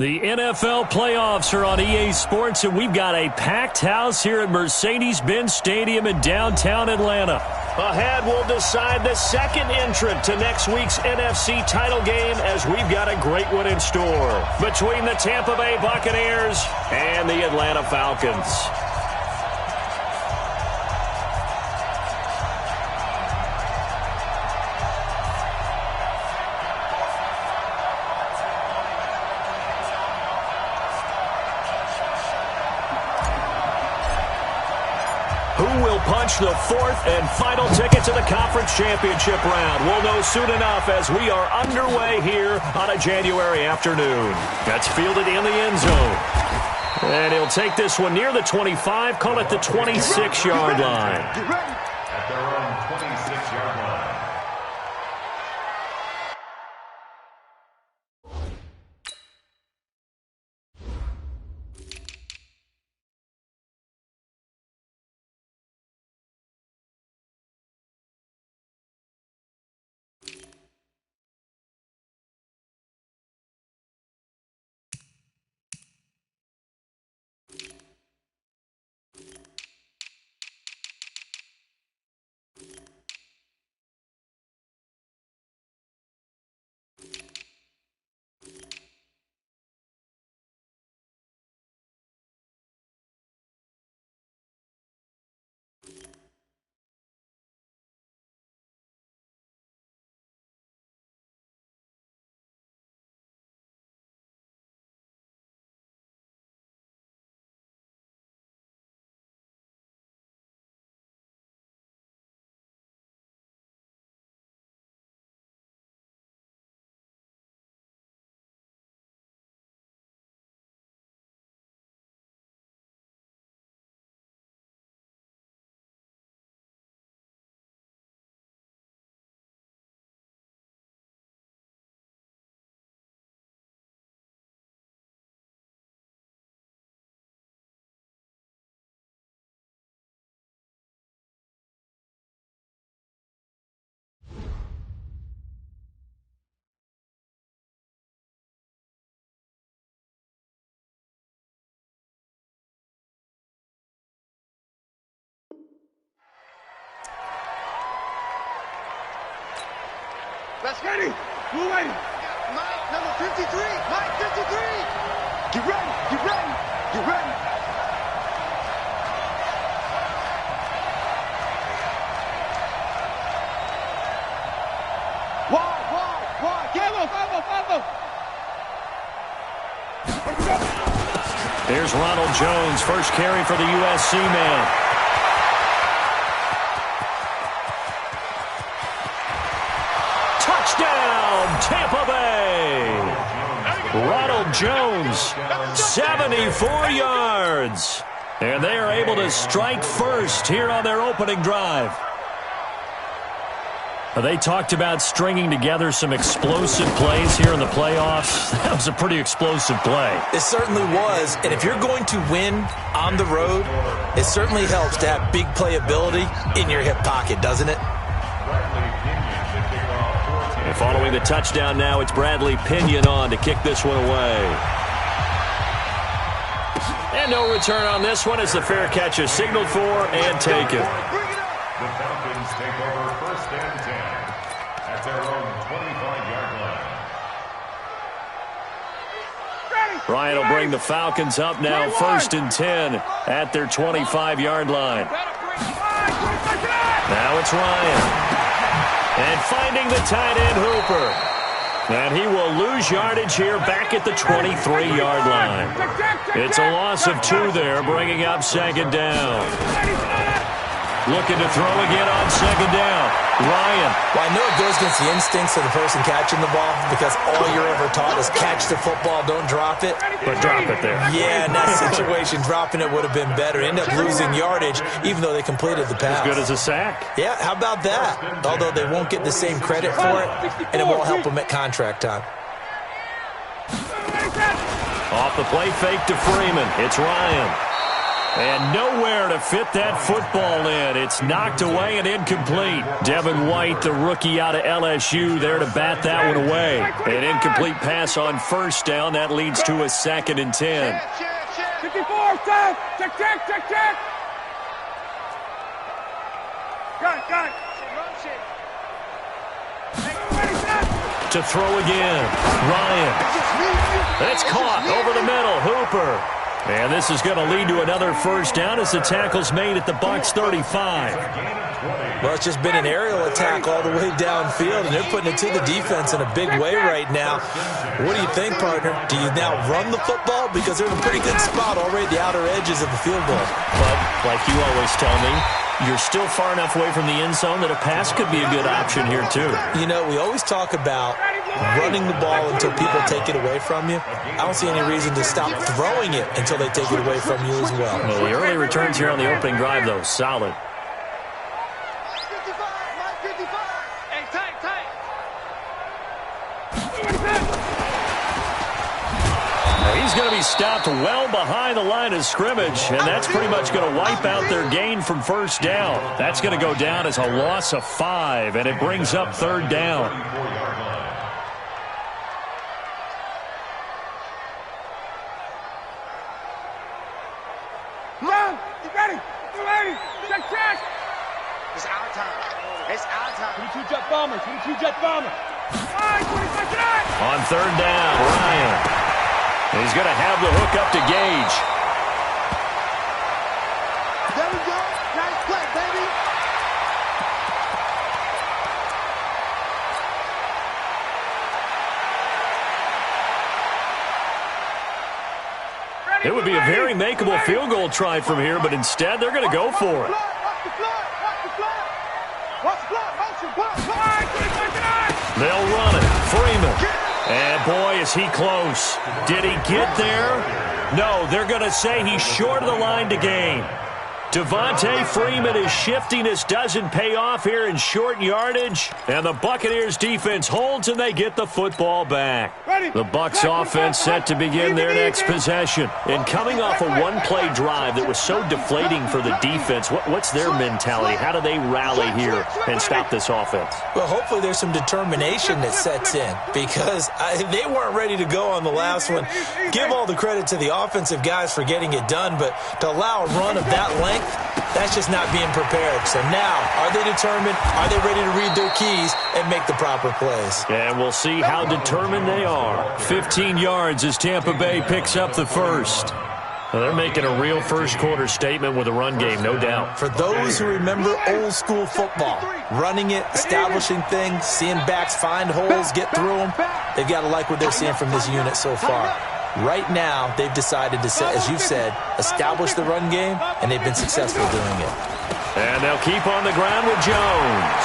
The NFL playoffs are on EA Sports, and we've got a packed house here at Mercedes-Benz Stadium in downtown Atlanta. Ahead, we'll decide the second entrant to next week's NFC title game, as we've got a great one in store between the Tampa Bay Buccaneers and the Atlanta Falcons. Who will punch the fourth and final ticket to the conference championship round? We'll know soon enough as we are underway here on a January afternoon. That's fielded in the end zone. And he'll take this one near the 25, call it the 26-yard line. At their own 26-yard line. That's ready. We're waiting. Mike, number 53. Mike, 53. Get ready. Get ready. Get ready. Wide. Vamos. There's Ronald Jones, first carry for the USC man. Touchdown, Tampa Bay! Ronald Jones, 74 yards. And they are able to strike first here on their opening drive. They talked about stringing together some explosive plays here in the playoffs. That was a pretty explosive play. It certainly was. And if you're going to win on the road, it certainly helps to have big playability in your hip pocket, doesn't it? And following the touchdown now, it's Bradley Pinion on to kick this one away. And no return on this one as the fair catch is signaled for and taken. The Falcons take over first and 10 at their own 25-yard line. Ryan will bring the Falcons up now, first and 10 at their 25-yard line. Now it's Ryan. And finding the tight end, Hooper. And he will lose yardage here back at the 23-yard line. It's a loss of 2 there, bringing up second down. Looking to throw again on second down. Ryan. Well, I know it goes against the instincts of the person catching the ball because all you're ever taught is catch the football, don't drop it. But drop it there. Yeah, in that situation, dropping it would have been better. End up losing yardage, even though they completed the pass. As good as a sack. Yeah, how about that? Although they won't get the same credit for it, and it won't help them at contract time. Off the play fake to Freeman. It's Ryan. And nowhere to fit that football in. It's knocked away and incomplete. Devin White, the rookie out of LSU, there to bat that one away. An incomplete pass on first down. That leads to a 2nd and 10. 54, stop! Check, check, check, check! Got it. To throw again. Ryan. That's caught over the middle. Hooper. And this is going to lead to another first down as the tackle's made at the Bucs 35. Well, it's just been an aerial attack all the way downfield, and they're putting it to the defense in a big way right now. What do you think, partner? Do you now run the football? Because they're in a pretty good spot already at the outer edges of the field goal. But, like you always tell me, you're still far enough away from the end zone that a pass could be a good option here, too. You know, we always talk about running the ball until people take it away from you. I don't see any reason to stop throwing it until they take it away from you as well. Well, the early returns here on the opening drive, though, solid. He's going to be stopped well behind the line of scrimmage, and that's pretty much going to wipe out their gain from first down. That's going to go down as a loss of 5, and it brings up 3rd down. Run! Get ready! Get ready! Check, check! It's our time. It's our time. 22 jet bombers. 22 jet bombers. All right, 25 tonight! On 3rd down, Ryan. He's going to have the hook up to Gage. There we go. Nice play, baby. It would be a very makeable field goal try from here, but instead they're going to go for it. They'll run it. Freeman. And, boy, is he close. Did he get there? No, they're going to say he's short of the line to gain. Devontae Freeman is shifting. This doesn't pay off here in short yardage. And the Buccaneers defense holds, and they get the football back. The Bucs offense set to begin their next possession. And coming off a one-play drive that was so deflating for the defense, what's their mentality? How do they rally here and stop this offense? Well, hopefully there's some determination that sets in, because they weren't ready to go on the last one. Give all the credit to the offensive guys for getting it done, but to allow a run of that length, that's just not being prepared. So now, are they determined? Are they ready to read their keys and make the proper plays? And we'll see how determined they are. 15 yards as Tampa Bay picks up the first. Well, they're making a real first-quarter statement with a run game, no doubt. For those who remember old-school football, running it, establishing things, seeing backs find holes, get through them, they've got to like what they're seeing from this unit so far. Right now, they've decided to, as you've said, establish the run game, and they've been successful doing it. And they'll keep on the ground with Jones.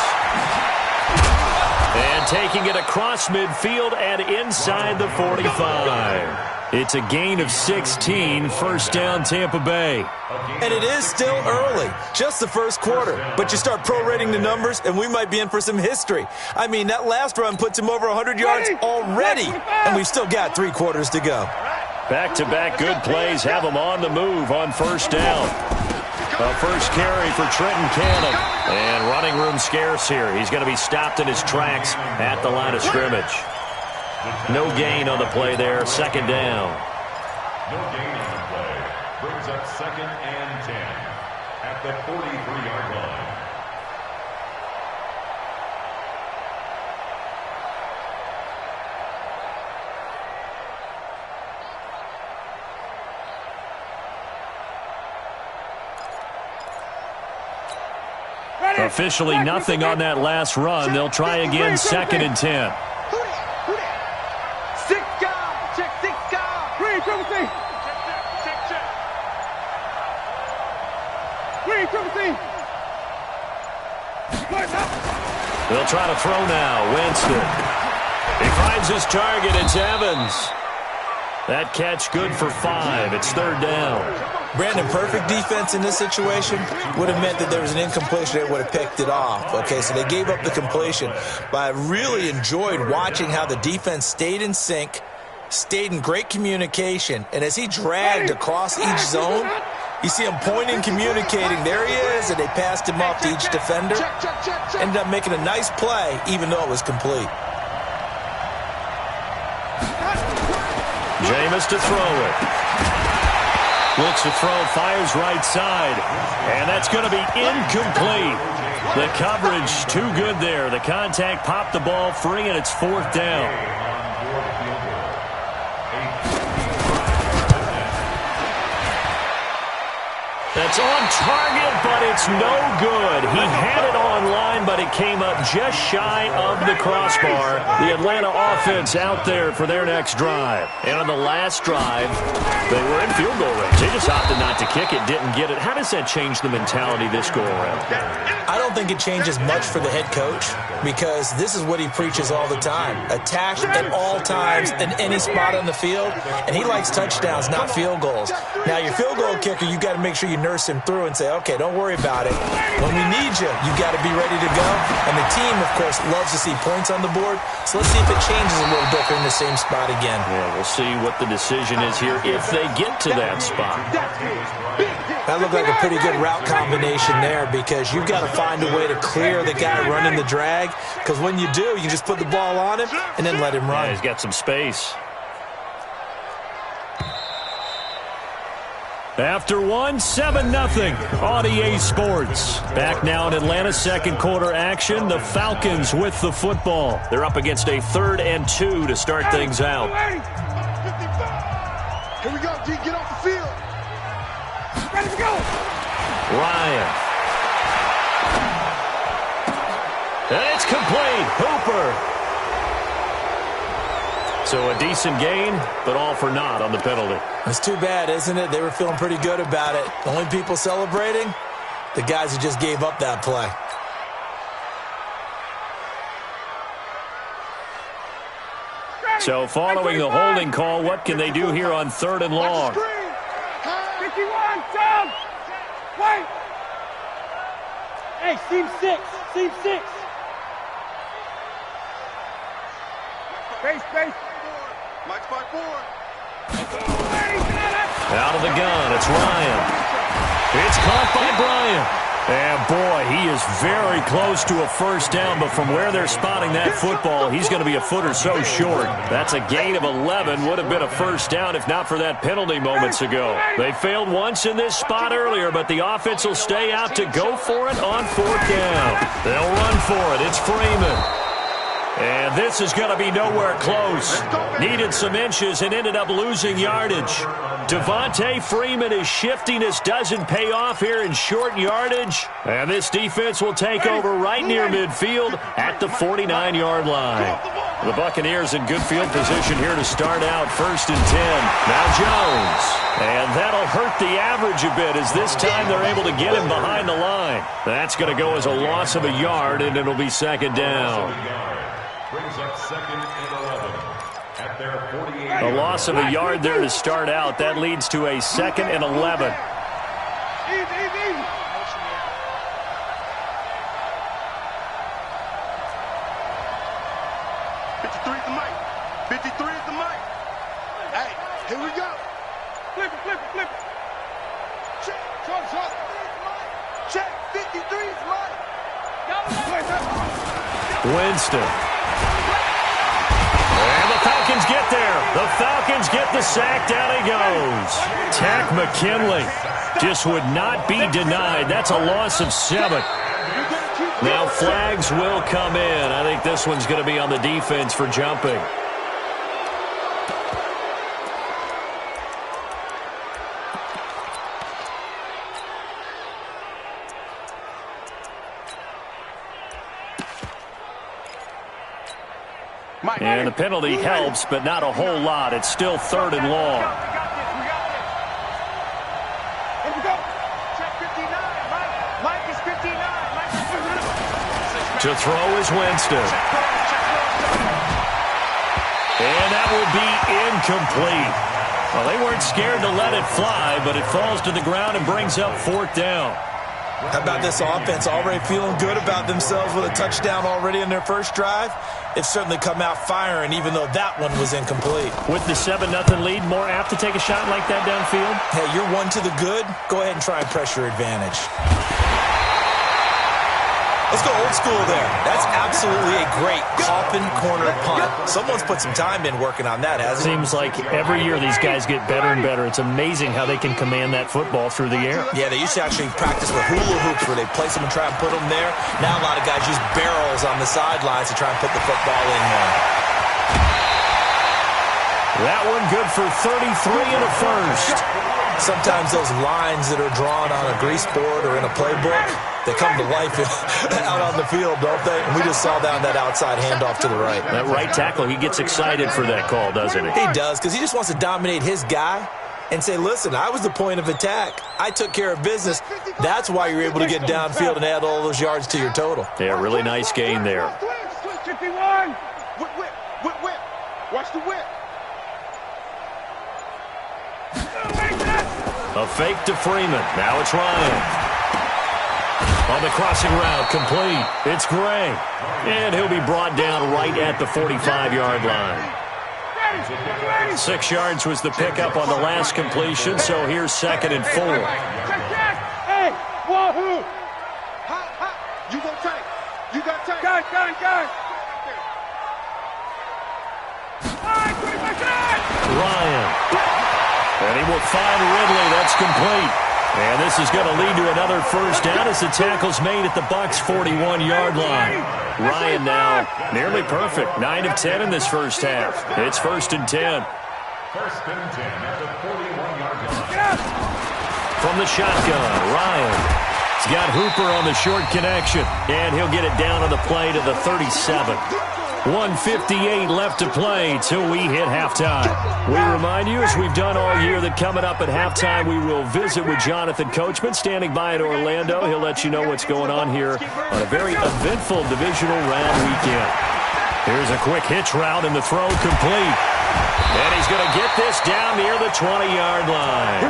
And taking it across midfield and inside the 45. It's a gain of 16, first down Tampa Bay. And it is still early, just the first quarter. But you start prorating the numbers, and we might be in for some history. I mean, that last run puts him over 100 yards already, and we've still got 3 quarters to go. Back-to-back good plays have him on the move on first down. A first carry for Trenton Cannon. And running room scarce here. He's going to be stopped in his tracks at the line of scrimmage. No gain on the play there, second down. No gain on the play. Brings up 2nd and 10 at the 43-yard line. Officially nothing on that last run. They'll try again, 2nd and 10. They'll try to throw now. Winston. He finds his target. It's Evans. That catch good for 5. It's 3rd down. Brandon, perfect defense in this situation would have meant that there was an incompletion that would have picked it off. Okay, so they gave up the completion. But I really enjoyed watching how the defense stayed in sync, stayed in great communication, and as he dragged across each zone, You see him pointing, communicating. There he is, and they passed him off to each defender. Ended up making a nice play, even though it was complete. Jameis to throw it. Looks to throw, fires right side. And that's going to be incomplete. The coverage too good there. The contact popped the ball free, and it's 4th down. That's on target, but it's no good. He had it on line, but it came up just shy of the crossbar. The Atlanta offense out there for their next drive. And on the last drive, they were in field goal range. They just opted not to kick it, didn't get it. How does that change the mentality this go-around? I don't think it changes much for the head coach because this is what he preaches all the time. Attack at all times in any spot on the field, and he likes touchdowns, not field goals. Now, your field goal kicker, you got to make sure you nurse him through and say, okay, don't worry about it. When we need you, you got to be ready to go. And the team, of course, loves to see points on the board. So let's see if it changes a little bit in the same spot again. Yeah, we'll see what the decision is here if they get to that spot. That looked like a pretty good route combination there because you've got to find a way to clear the guy running the drag because when you do, you just put the ball on him and then let him run. Yeah, he's got some space. After 7-0 on EA Sports. Back now in Atlanta, second quarter action. The Falcons with the football. They're up against a 3rd and 2 to start things out. Here we go, D. Get off the field. Ready to go. Ryan. And it's complete. Hooper. So a decent gain, but all for naught on the penalty. It's too bad, isn't it? They were feeling pretty good about it. The only people celebrating, the guys who just gave up that play. So following the holding call, what can they do here on 3rd and long? 51, Tom. Wait. Hey, seam 6. Seam 6. Space. Mike spot 4. Out of the gun, it's Ryan. It's caught by Bryant. And boy, he is very close to a first down, but from where they're spotting that football, he's going to be a foot or so short. That's a gain of 11. Would have been a first down if not for that penalty moments ago. They failed once in this spot earlier, but the offense will stay out to go for it on 4th down. They'll run for it. It's Freeman. And this is going to be nowhere close. Needed some inches and ended up losing yardage. Devontae Freeman is shifting. This doesn't pay off here in short yardage. And this defense will take over right near midfield at the 49-yard line. The Buccaneers in good field position here to start out 1st and 10. Now Jones. And that'll hurt the average a bit as this time they're able to get him behind the line. That's going to go as a loss of a yard, and it'll be 2nd down. Brings up 2nd and 11 at their 48. A loss of a yard there to start out. That leads to a 2nd and 11. Easy. 53 is the mic. 53 is the mic. Hey, here we go. Flip it. Check. Short. Check. 53 is mic. Winston. And the Falcons get there. The Falcons get the sack. Down he goes. Tack McKinley just would not be denied. That's a loss of 7. Now flags will come in. I think this one's going to be on the defense for jumping. And the penalty helps, but not a whole lot. It's still 3rd and long. To throw is Winston. And that will be incomplete. Well, they weren't scared to let it fly, but it falls to the ground and brings up 4th down. How about this offense already feeling good about themselves with a touchdown already in their first drive? They've certainly come out firing, even though that one was incomplete. With the 7-0 lead, more apt to take a shot like that downfield? Hey, you're one to the good. Go ahead and try and press your advantage. Let's go old school there. That's absolutely a great coffin corner punt. Someone's put some time in working on that, hasn't it? Seems like every year these guys get better and better. It's amazing how they can command that football through the air. Yeah, they used to actually practice with hula hoops where they place them and try and put them there. Now a lot of guys use barrels on the sidelines to try and put the football in there. That one good for 33 and a first. Sometimes those lines that are drawn on a grease board or in a playbook, they come to life out on the field, don't they? And we just saw down that outside handoff to the right. That right tackle, he gets excited for that call, doesn't he? He does, because he just wants to dominate his guy and say, listen, I was the point of attack. I took care of business. That's why you're able to get downfield and add all those yards to your total. Yeah, really nice gain there. 51. Whip. Watch the whip. A fake to Freeman. Now it's Ryan. On the crossing route, complete. It's Gray. And he'll be brought down right at the 45-yard line. 6 yards was the pickup on the last completion, so here's 2nd and 4. Hey, wahoo! You gonna take? You got take? Gun. Ryan. And he will find Ridley. That's complete. And this is going to lead to another first down as the tackle's made at the Bucs' 41-yard line. Ryan now nearly perfect. 9 of 10 in this first half. It's 1st and 10. 1st and 10 at the 41-yard line. From the shotgun, Ryan. He's got Hooper on the short connection. And he'll get it down on the play to the 37. 1:58 left to play till we hit halftime. We remind you, as we've done all year, that coming up at halftime, we will visit with Jonathan Coachman standing by in Orlando. He'll let you know what's going on here on a very eventful divisional round weekend. Here's a quick hitch route and the throw complete. And he's going to get this down near the 20-yard line.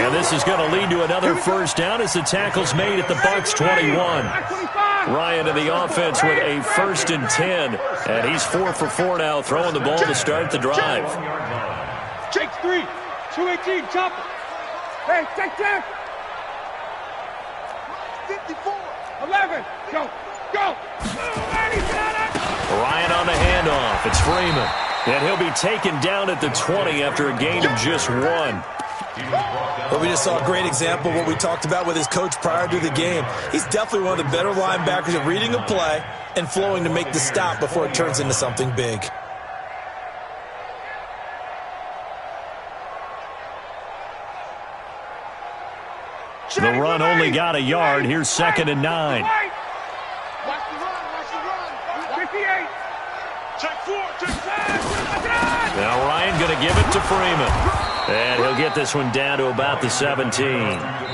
And this is going to lead to another first down as the tackle's made at the Bucs' 21. Ryan in the offense with a 1st and 10. And he's 4 for 4 now, throwing the ball to start the drive. Jake's 3. 218, chopper. Hey, check. 54. 11. Go. Ryan on the handoff. It's Freeman. And he'll be taken down at the 20 after a gain of just 1. Well, we just saw a great example of what we talked about with his coach prior to the game. He's definitely one of the better linebackers at reading a play and flowing to make the stop before it turns into something big. The run only got a yard. Here's 2nd and 9. Watch the run. 58. Check 4. Now Ryan going to give it to Freeman. And he'll get this one down to about the 17.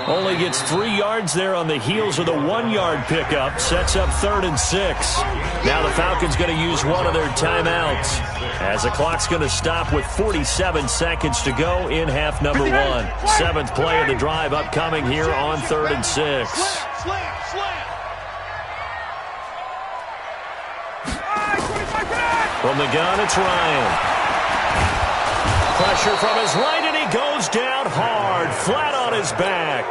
Only gets 3 yards there on the heels of the 1-yard pickup. Sets up 3rd and 6. Now the Falcons going to use one of their timeouts as the clock's going to stop with 47 seconds to go in half number 1. 7th play of the drive upcoming here on 3rd and 6. From the gun, it's Ryan. Pressure from his right, and he goes down hard, flat on his back.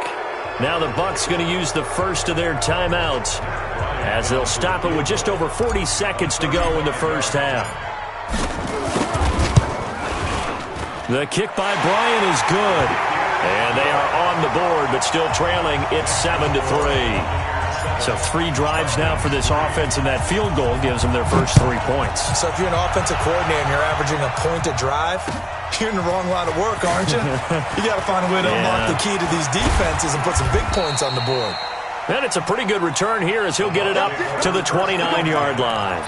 Now the Bucs going to use the first of their timeouts as they'll stop it with just over 40 seconds to go in the first half. The kick by Bryant is good. And they are on the board, but still trailing. It's 7-3. So 3 drives now for this offense, and that field goal gives them their first 3 points. So if you're an offensive coordinator and you're averaging a point a drive, you're in the wrong line of work, aren't you? You got to find a way to unlock the key to these defenses and put some big points on the board. And it's a pretty good return here as he'll get it up to the 29-yard line.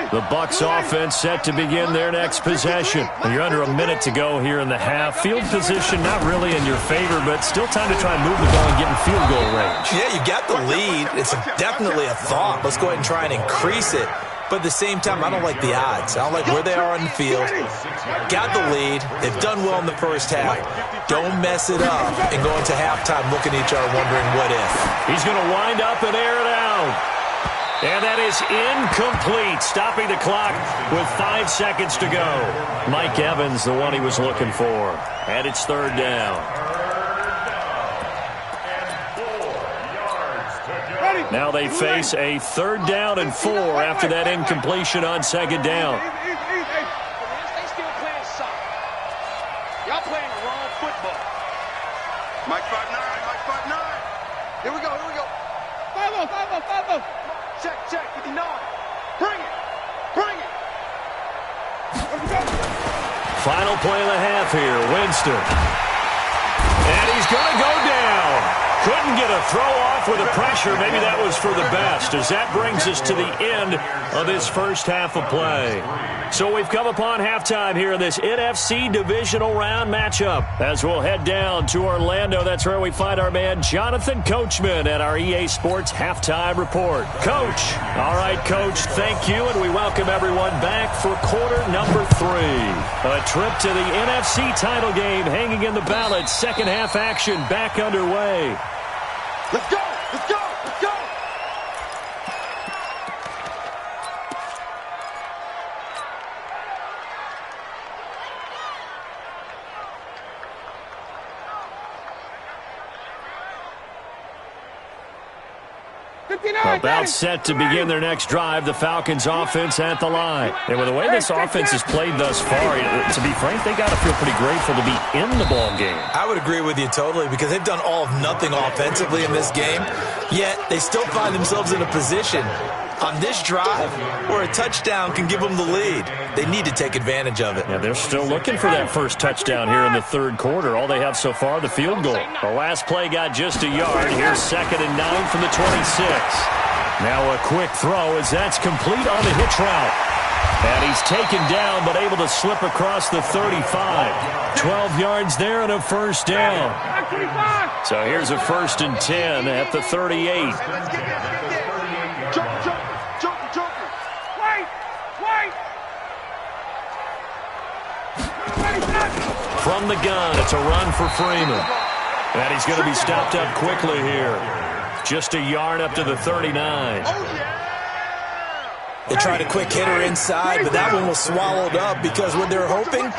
The Bucs offense set to begin their next possession. You're under a minute to go here in the half. Field position not really in your favor, but still time to try and move the ball and get in field goal range. Yeah, you got the lead. It's definitely a thought. Let's go ahead and try and increase it. but at the same time, I don't like the odds. I don't like where they are on the field. Got the lead. They've done well in the first half. Don't mess it up and go into halftime looking at each other wondering what if. He's going to wind up and air it out. And that is incomplete, stopping the clock with 5 seconds to go. Mike Evans, the one he was looking for. And it's third down. Now they face a 3rd down and 4 after that incompletion on 2nd down. They still playing soccer. Y'all playing the wrong football. Mike 5'9", Mike 5'9". Here we go, here we go. 5-0, 5-0, 5-0. Check, 59. Bring it, bring it. Final play of the half here, Winston. And he's going to go down. Couldn't get a throw off with the pressure. Maybe that was for the best, as that brings us to the end of this first half of play. So we've come upon halftime here in this NFC divisional round matchup. As we'll head down to Orlando, that's where we find our man Jonathan Coachman at our EA Sports Halftime Report. Coach. All right, Coach, thank you, and we welcome everyone back for quarter number 3. A trip to the NFC title game hanging in the balance. Second half action back underway. Let's go, let's go, let's go. About set to begin their next drive, the Falcons offense at the line. And with the way this offense has played thus far, to be frank, they got to feel pretty grateful to be in the ball game. I would agree with you totally, because they've done all of nothing offensively in this game, yet they still find themselves in a position on this drive where a touchdown can give them the lead. They need to take advantage of it. Yeah, they're still looking for that first touchdown here in the 3rd quarter. All they have so far, the field goal. The last play got just a yard. Here's 2nd and 9 from the 26. Now a quick throw as that's complete on the hitch route. And he's taken down but able to slip across the 35. 12 yards there and a first down. So here's a 1st and 10 at the 38. From the gun, it's a run for Freeman. And he's going to be stopped up quickly here. Just a yard up to the 39. They tried a quick hitter inside, but that one was swallowed up because what they're hoping,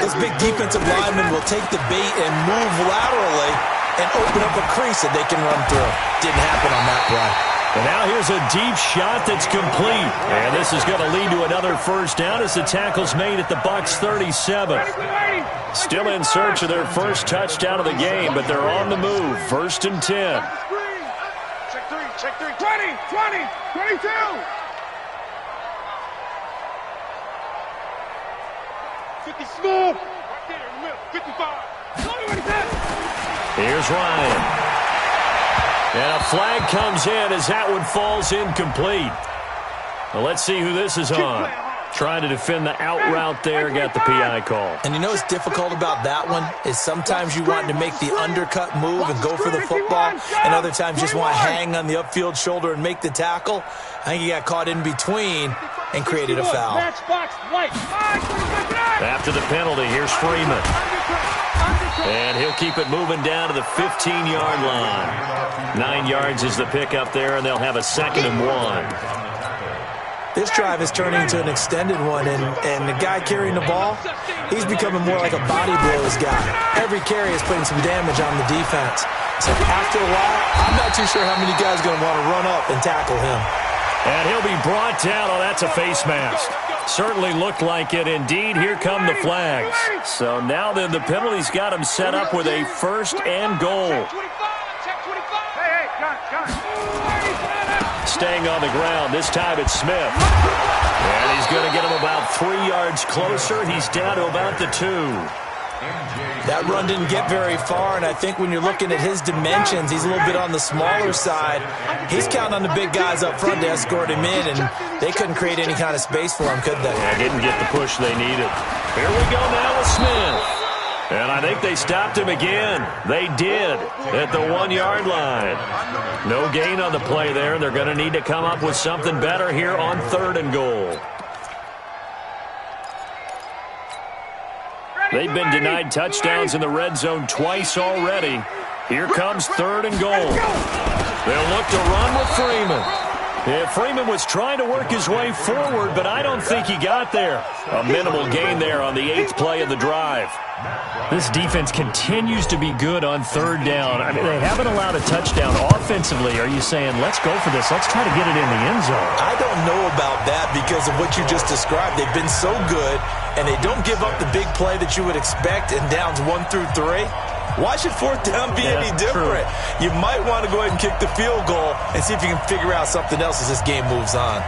this big defensive lineman will take the bait and move laterally and open up a crease that they can run through. Didn't happen on that play. And now here's a deep shot that's complete. And this is going to lead to another first down as the tackle's made at the Bucs 37. Still in search of their first touchdown of the game, but they're on the move. 1st and 10. Check 3, 20, 22. Smooth. Right there in the middle. 55. Here's Ryan. And a flag comes in as that one falls incomplete. Well, let's see who this is on. Trying to defend the out route there, got the PI call. And you know what's difficult about that one is sometimes you want to make the undercut move and go for the football, and other times you just want to hang on the upfield shoulder and make the tackle. I think he got caught in between and created a foul. After the penalty, here's Freeman. And he'll keep it moving down to the 15-yard line. 9 yards is the pickup there, and they'll have a 2nd and 1. This drive is turning into an extended one, and the guy carrying the ball, he's becoming more like a body blows guy. Every carry is putting some damage on the defense. So after a while, I'm not too sure how many guys are going to want to run up and tackle him. And he'll be brought down. Oh, that's a face mask. Certainly looked like it. Indeed, here come the flags. So now then the penalty's got him set up with a 1st and goal. Staying on the ground. This time it's Smith. And he's going to get him about 3 yards closer. He's down to about the 2. That run didn't get very far, and I think when you're looking at his dimensions, he's a little bit on the smaller side. He's counting on the big guys up front to escort him in, and they couldn't create any kind of space for him, could they? Yeah, didn't get the push they needed. Here we go now with Smith. And I think they stopped him again. They did at the 1-yard line. No gain on the play there. They're going to need to come up with something better here on 3rd and goal. They've been denied touchdowns in the red zone twice already. Here comes 3rd and goal. They'll look to run with Freeman. Yeah, Freeman was trying to work his way forward, but I don't think he got there. A minimal gain there on the 8th play of the drive. This defense continues to be good on 3rd down. I mean, they haven't allowed a touchdown offensively. Are you saying, let's go for this, let's try to get it in the end zone? I don't know about that because of what you just described. They've been so good, and they don't give up the big play that you would expect in downs 1 through 3. Why should 4th down be any different? True. You might want to go ahead and kick the field goal and see if you can figure out something else as this game moves on.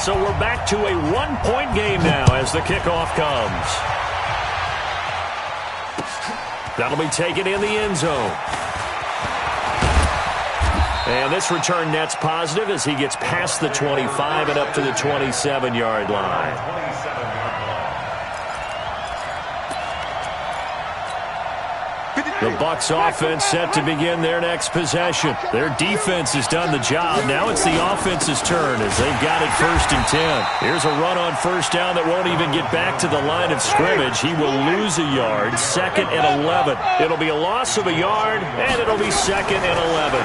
So we're back to a 1-point game now as the kickoff comes. That'll be taken in the end zone. And this return net's positive as he gets past the 25 and up to the 27-yard line. The Bucs offense set to begin their next possession. Their defense has done the job. Now it's the offense's turn as they've got it 1st and 10. Here's a run on 1st down that won't even get back to the line of scrimmage. He will lose a yard. 2nd and 11. It'll be a loss of a yard, and it'll be 2nd and 11.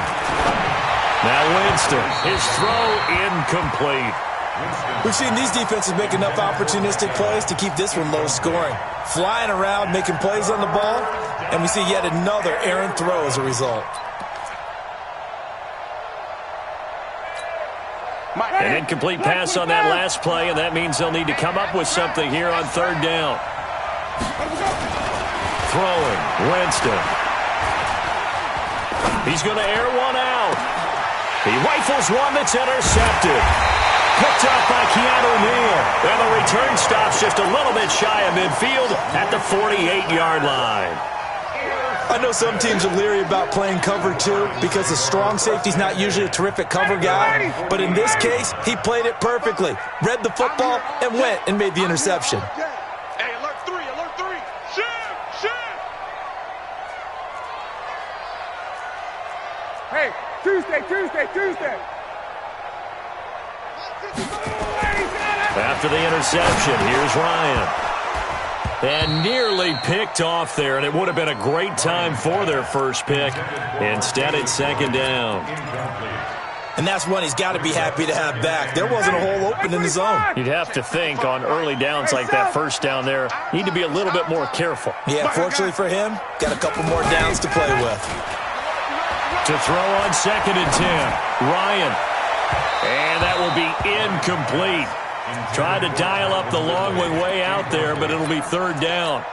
Now Winston, his throw incomplete. We've seen these defenses make enough opportunistic plays to keep this one low scoring. Flying around, making plays on the ball, and we see yet another errant throw as a result. An incomplete pass on that last play, and that means they'll need to come up with something here on 3rd down. Throwing, Winston. He's going to air one out. He rifles one that's intercepted. Picked up by Keanu Neal. And the return stops just a little bit shy of midfield at the 48-yard line. I know some teams are leery about playing cover 2 because the strong safety's not usually a terrific cover guy. But in this case, he played it perfectly. Read the football and went and made the interception. Hey, alert 3, alert 3. Shift. Hey, Tuesday. After the interception, here's Ryan. And nearly picked off there, and it would have been a great time for their first pick. Instead, it's 2nd down. And that's one he's got to be happy to have back. There wasn't a hole open in the zone. You'd have to think on early downs like that 1st down there, need to be a little bit more careful. Yeah, fortunately for him, got a couple more downs to play with. To throw on 2nd and 10, Ryan. And that will be incomplete. Tried to dial up the long one way out there, but it'll be 3rd down.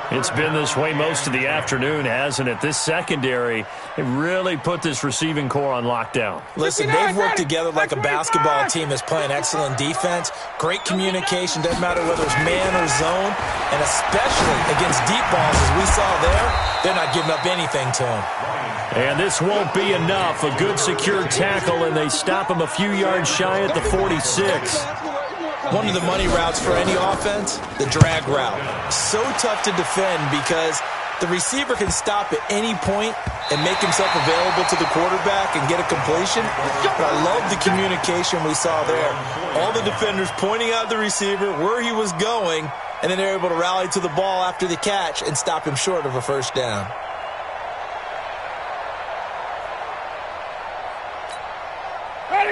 It's been this way most of the afternoon, hasn't it? This secondary, it really put this receiving core on lockdown. Listen, they've worked together like a basketball team that's playing excellent defense. Great communication, doesn't matter whether it's man or zone. And especially against deep balls, as we saw there, they're not giving up anything to him. And this won't be enough. A good secure tackle, and they stop him a few yards shy at the 46. One of the money routes for any offense, the drag route. So tough to defend because the receiver can stop at any point and make himself available to the quarterback and get a completion. But I love the communication we saw there. All the defenders pointing out the receiver, where he was going, and then they're able to rally to the ball after the catch and stop him short of a 1st down.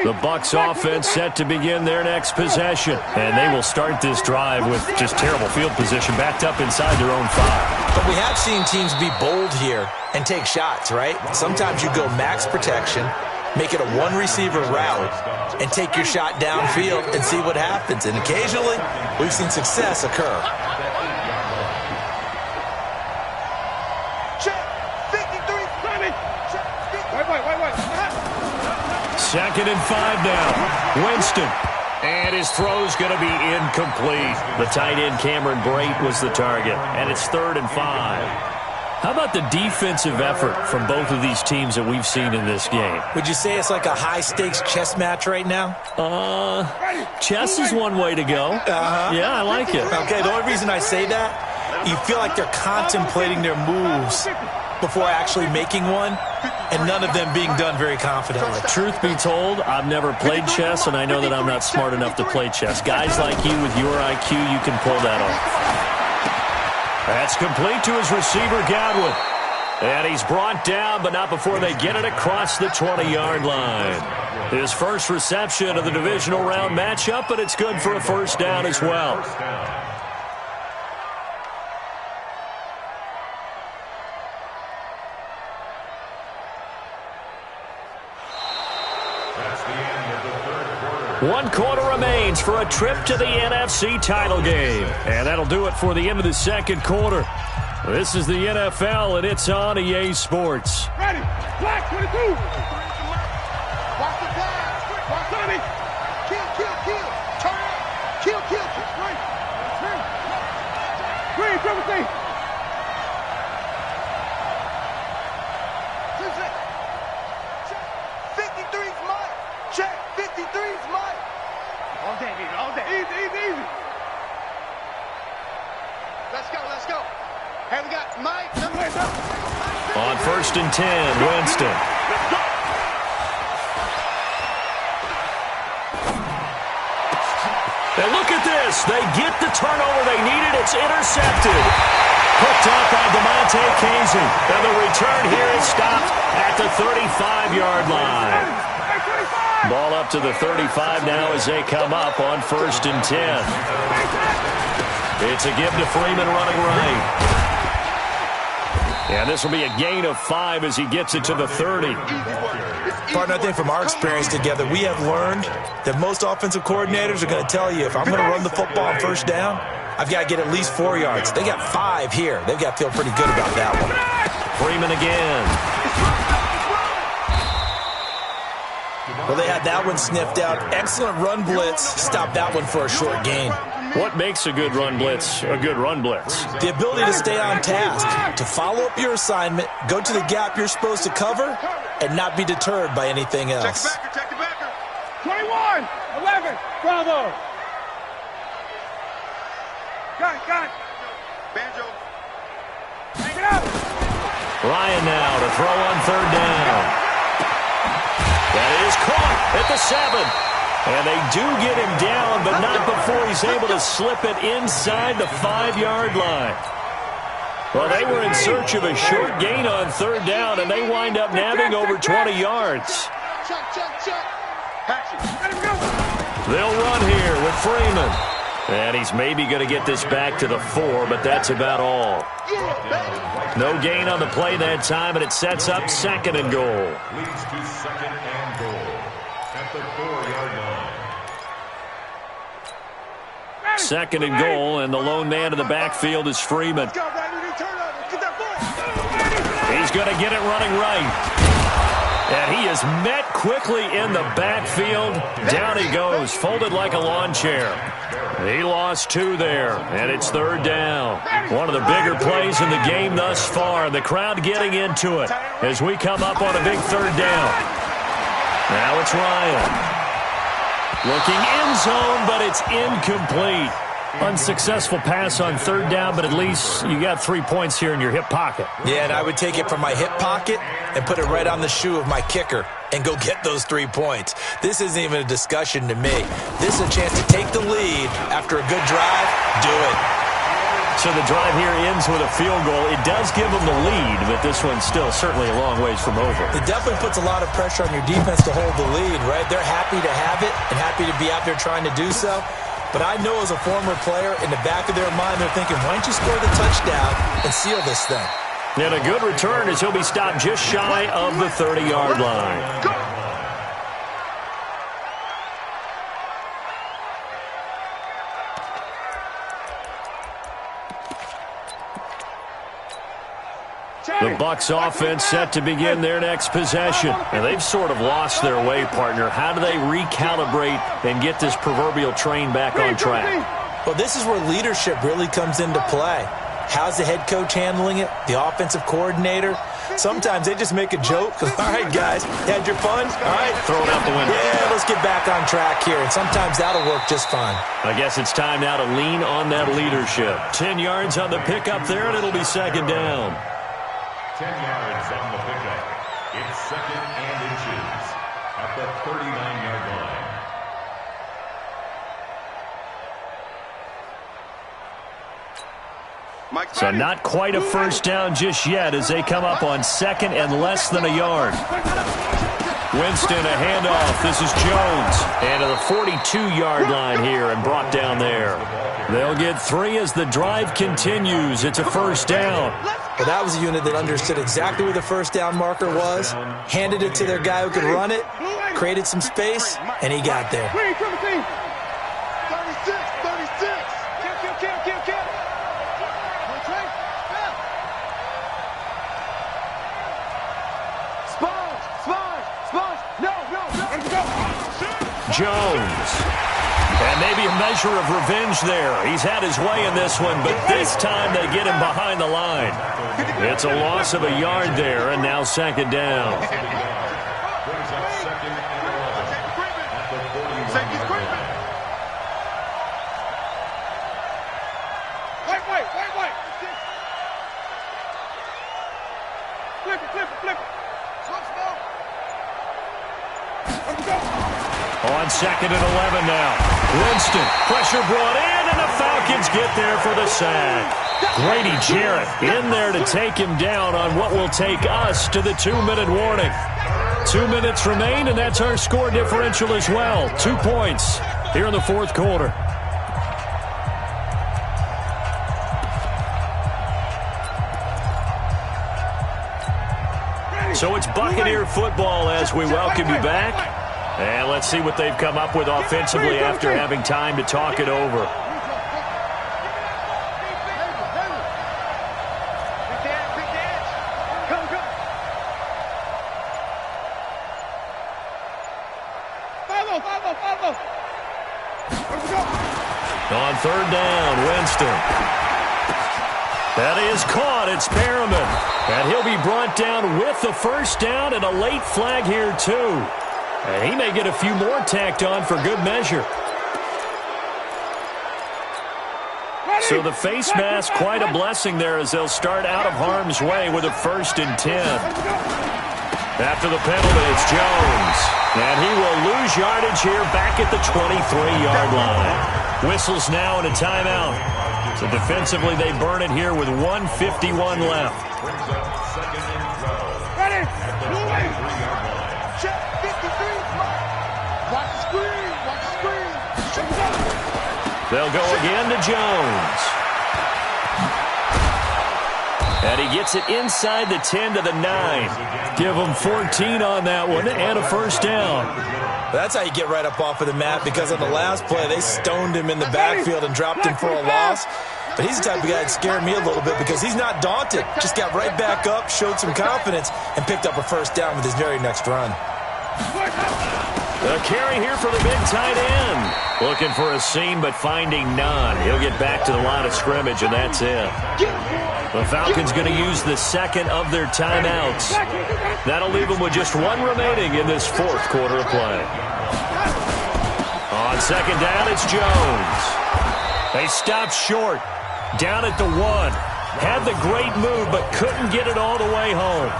The Bucs offense set to begin their next possession. And they will start this drive with just terrible field position backed up inside their own 5. But we have seen teams be bold here and take shots, right? Sometimes you go max protection, make it a one-receiver route, and take your shot downfield and see what happens. And occasionally, we've seen success occur. Second and 5 now. Winston. And his throw's going to be incomplete. The tight end, Cameron Brate, was the target. And it's 3rd and 5. How about the defensive effort from both of these teams that we've seen in this game? Would you say it's like a high-stakes chess match right now? Chess is one way to go. Yeah, I like it. Okay, the only reason I say that, you feel like they're contemplating their moves before actually making one, and none of them being done very confidently. Truth be told, I've never played chess, and I know that I'm not smart enough to play chess. Guys like you with your IQ, you can pull that off. That's complete to his receiver, Godwin. And he's brought down, but not before they get it across the 20-yard line. His first reception of the divisional round matchup, but it's good for a first down as well. One quarter remains for a trip to the NFC title game. And that'll do it for the end of the second quarter. This is the NFL, and it's on EA Sports. Ready. Black 22. Watch the pass. Watch Sonny. Kill. Turn up. Kill. Green, triple C. 53's Mike. Check. 53's Mike. All day. Easy. Let's go. Hey, we got Mike. On 1st and 10, Winston. And look at this. They get the turnover they needed. It's intercepted. Picked up by DeMonte Casey. And the return here is stopped at the 35-yard line. Ball up to the 35 now as they come up on 1st and 10. It's a give to Freeman running right. And this will be a gain of 5 as he gets it to the 30. Partner, I think from our experience together, we have learned that most offensive coordinators are going to tell you, if I'm going to run the football on 1st down, I've got to get at least 4 yards. They got 5 here. They've got to feel pretty good about that one. Freeman again. Well, they had that one sniffed out. Excellent run blitz. Stopped that one for a short gain. What makes a good run blitz a good run blitz? The ability to stay on task, to follow up your assignment, go to the gap you're supposed to cover, and not be deterred by anything else. Check the backer. 21, 11, Bravo. Got it. Banjo. Hang it up. Ryan now to throw on 3rd down. That is caught at the 7. And they do get him down, but not before he's able to slip it inside the 5-yard line. Well, they were in search of a short gain on 3rd down, and they wind up nabbing over 20 yards. They'll run here with Freeman. And he's maybe going to get this back to the 4, but that's about all. No gain on the play that time, and it sets up 2nd and goal. Leads to 2nd and goal at the 4-yard line. 2nd and goal, and the lone man in the backfield is Freeman. He's going to get it running right. And he is met quickly in the backfield. Down he goes, folded like a lawn chair. He lost 2 there, and it's 3rd down. One of the bigger plays in the game thus far. The crowd getting into it as we come up on a big 3rd down. Now it's Ryan. Looking end zone, but it's incomplete. Unsuccessful pass on 3rd down, but at least you got 3 points here in your hip pocket. Yeah, and I would take it from my hip pocket and put it right on the shoe of my kicker and go get those 3 points. This isn't even a discussion to me. This is a chance to take the lead after a good drive. Do it. So the drive here ends with a field goal. It does give them the lead, but this one's still certainly a long ways from over. It definitely puts a lot of pressure on your defense to hold the lead, right? They're happy to have it and happy to be out there trying to do so. But I know as a former player, in the back of their mind, they're thinking, why don't you score the touchdown and seal this thing? And a good return as he'll be stopped just shy of the 30-yard line. The Bucs offense set to begin their next possession. And they've sort of lost their way, partner. How do they recalibrate and get this proverbial train back on track? Well, this is where leadership really comes into play. How's the head coach handling it? The offensive coordinator? Sometimes they just make a joke. All right, guys, had your fun? All right. Throw it out the window. Yeah, let's get back on track here, and sometimes that'll work just fine. I guess it's time now to lean on that leadership. 10 yards on the pickup there, and it'll be second down. 10 yards on the pickup. It's second and inches at the 39-yard line. So not quite a first down just yet as they come up on second and less than a yard. Winston, a handoff. This is Jones. And to the 42-yard line here and brought down there. They'll get 3 as the drive continues. It's a first down. Well, that was a unit that understood exactly where the first down marker was, handed it to their guy who could run it, created some space, and he got there. 36, 36. Kill. Jones. And maybe a measure of revenge there. He's had his way in this one, but this time they get him behind the line. It's a loss of a yard there, and now second down. Flip it. On second and 11 now. Winston, pressure brought in, and the Falcons get there for the sack. Grady Jarrett in there to take him down on what will take us to the 2-minute warning. 2 minutes remain, and that's our score differential as well. 2 points here in the fourth quarter. So it's Buccaneer football as we welcome you back. And let's see what they've come up with offensively after having time to talk it over. On third down, Winston. That is caught. It's Perriman. And he'll be brought down with the first down and a late flag here, too. And he may get a few more tacked on for good measure. So the face mask, quite a blessing there as they'll start out of harm's way with a 1st and 10. After the penalty, it's Jones. And he will lose yardage here back at the 23-yard line. Whistles now and a timeout. So defensively, they burn it here with 1:51 left. They'll go again to Jones. And he gets it inside the 10 to the 9. Give him 14 on that one and a first down. That's how you get right up off of the mat, because on the last play, they stoned him in the backfield and dropped him for a loss. But he's the type of guy that scared me a little bit because he's not daunted. Just got right back up, showed some confidence, and picked up a first down with his very next run. A carry here for the big tight end. Looking for a seam, but finding none. He'll get back to the line of scrimmage, and that's it. The Falcons going to use the second of their timeouts. That'll leave them with just one remaining in this fourth quarter of play. On second down, it's Jones. They stop short. Down at the 1. Had the great move, but couldn't get it all the way home.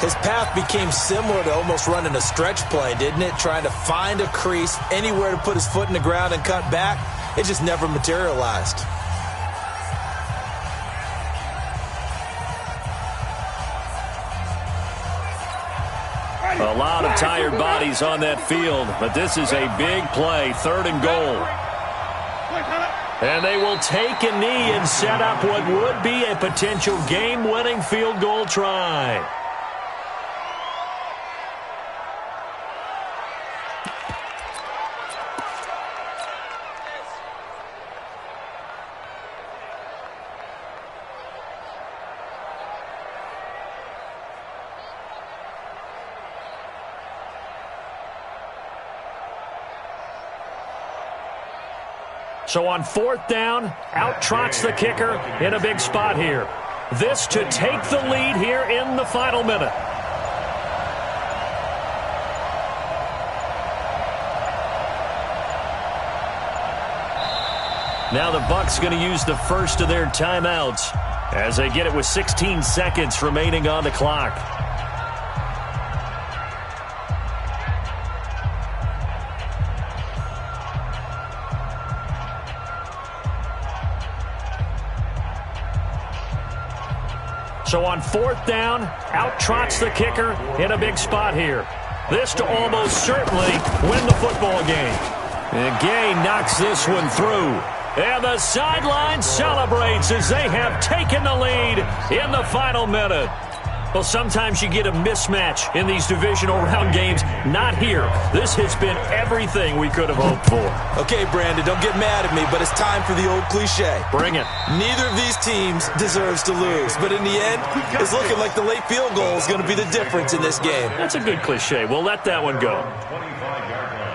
His path became similar to almost running a stretch play, didn't it? Trying to find a crease, anywhere to put his foot in the ground and cut back. It just never materialized. A lot of tired bodies on that field, but this is a big play, 3rd and goal. And they will take a knee and set up what would be a potential game-winning field goal try. So on 4th down, out trots the kicker in a big spot here. This to take the lead here in the final minute. Now the Bucs going to use the first of their timeouts as they get it with 16 seconds remaining on the clock. So on 4th down, out trots the kicker in a big spot here. This to almost certainly win the football game. And Gay knocks this one through. And the sideline celebrates as they have taken the lead in the final minute. Well, sometimes you get a mismatch in these divisional round games. Not here. This has been everything we could have hoped for. Okay, Brandon, don't get mad at me, but it's time for the old cliche. Bring it. Neither of these teams deserves to lose, but in the end, it's looking like the late field goal is going to be the difference in this game. That's a good cliche. We'll let that one go. 25-yard line.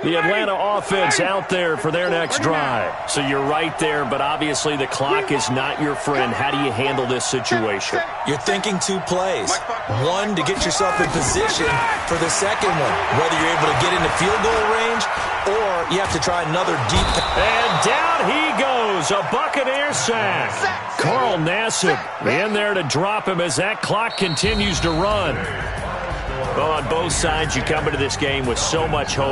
The Atlanta offense out there for their next drive. So you're right there, but obviously the clock is not your friend. How do you handle this situation? You're thinking 2 plays. One to get yourself in position for the second one, whether you're able to get into field goal range or you have to try another deep. And down he goes, a Buccaneer sack. Carl Nassib in there to drop him as that clock continues to run. Well, on both sides, you come into this game with so much hope.